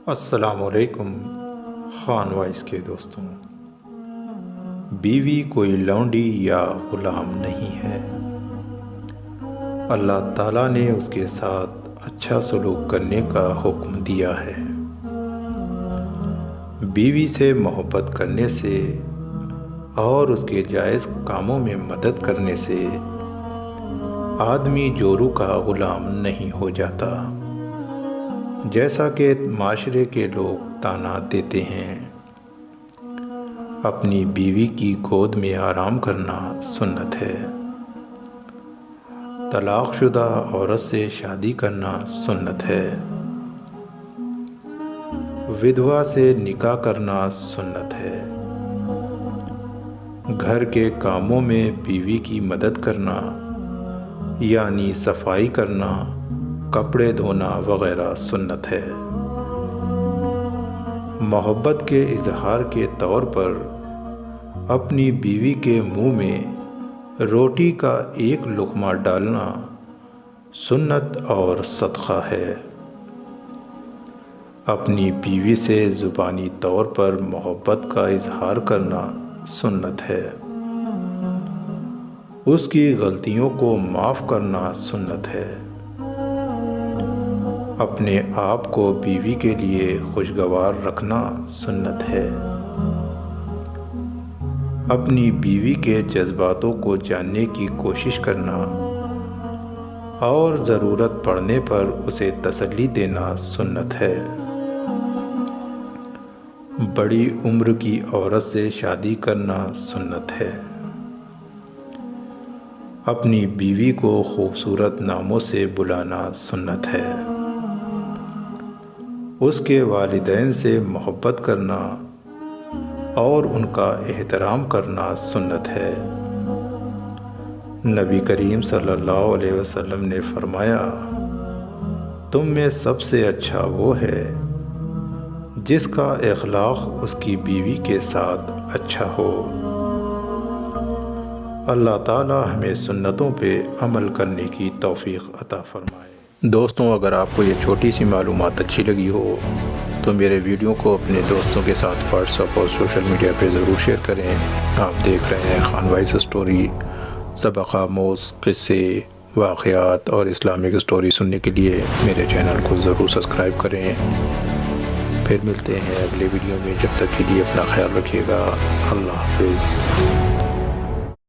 السلام علیکم خان وائس کے دوستوں۔ بیوی کوئی لونڈی یا غلام نہیں ہے۔ اللہ تعالیٰ نے اس کے ساتھ اچھا سلوک کرنے کا حکم دیا ہے۔ بیوی سے محبت کرنے سے اور اس کے جائز کاموں میں مدد کرنے سے آدمی جورو کا غلام نہیں ہو جاتا، جیسا کہ معاشرے کے لوگ طعنہ دیتے ہیں۔ اپنی بیوی کی گود میں آرام کرنا سنت ہے۔ طلاق شدہ عورت سے شادی کرنا سنت ہے۔ ودھوا سے نکاح کرنا سنت ہے۔ گھر کے کاموں میں بیوی کی مدد کرنا یعنی صفائی کرنا، کپڑے دھونا وغیرہ سنت ہے۔ محبت کے اظہار کے طور پر اپنی بیوی کے منہ میں روٹی کا ایک لقمہ ڈالنا سنت اور صدقہ ہے۔ اپنی بیوی سے زبانی طور پر محبت کا اظہار کرنا سنت ہے۔ اس کی غلطیوں کو معاف کرنا سنت ہے۔ اپنے آپ کو بیوی کے لیے خوشگوار رکھنا سنت ہے۔ اپنی بیوی کے جذباتوں کو جاننے کی کوشش کرنا اور ضرورت پڑنے پر اسے تسلی دینا سنت ہے۔ بڑی عمر کی عورت سے شادی کرنا سنت ہے۔ اپنی بیوی کو خوبصورت ناموں سے بلانا سنت ہے۔ اس کے والدین سے محبت کرنا اور ان کا احترام کرنا سنت ہے۔ نبی کریم صلی اللہ علیہ وسلم نے فرمایا، تم میں سب سے اچھا وہ ہے جس کا اخلاق اس کی بیوی کے ساتھ اچھا ہو۔ اللہ تعالی ہمیں سنتوں پہ عمل کرنے کی توفیق عطا فرمائے۔ دوستوں، اگر آپ کو یہ چھوٹی سی معلومات اچھی لگی ہو تو میرے ویڈیو کو اپنے دوستوں کے ساتھ واٹس ایپ اور سوشل میڈیا پہ ضرور شیئر کریں۔ آپ دیکھ رہے ہیں خان وائس اسٹوری۔ سبق آموز قصے، واقعات اور اسلامک اسٹوری سننے کے لیے میرے چینل کو ضرور سبسکرائب کریں۔ پھر ملتے ہیں اگلے ویڈیو میں، جب تک کے لیے اپنا خیال رکھیے گا۔ اللہ حافظ۔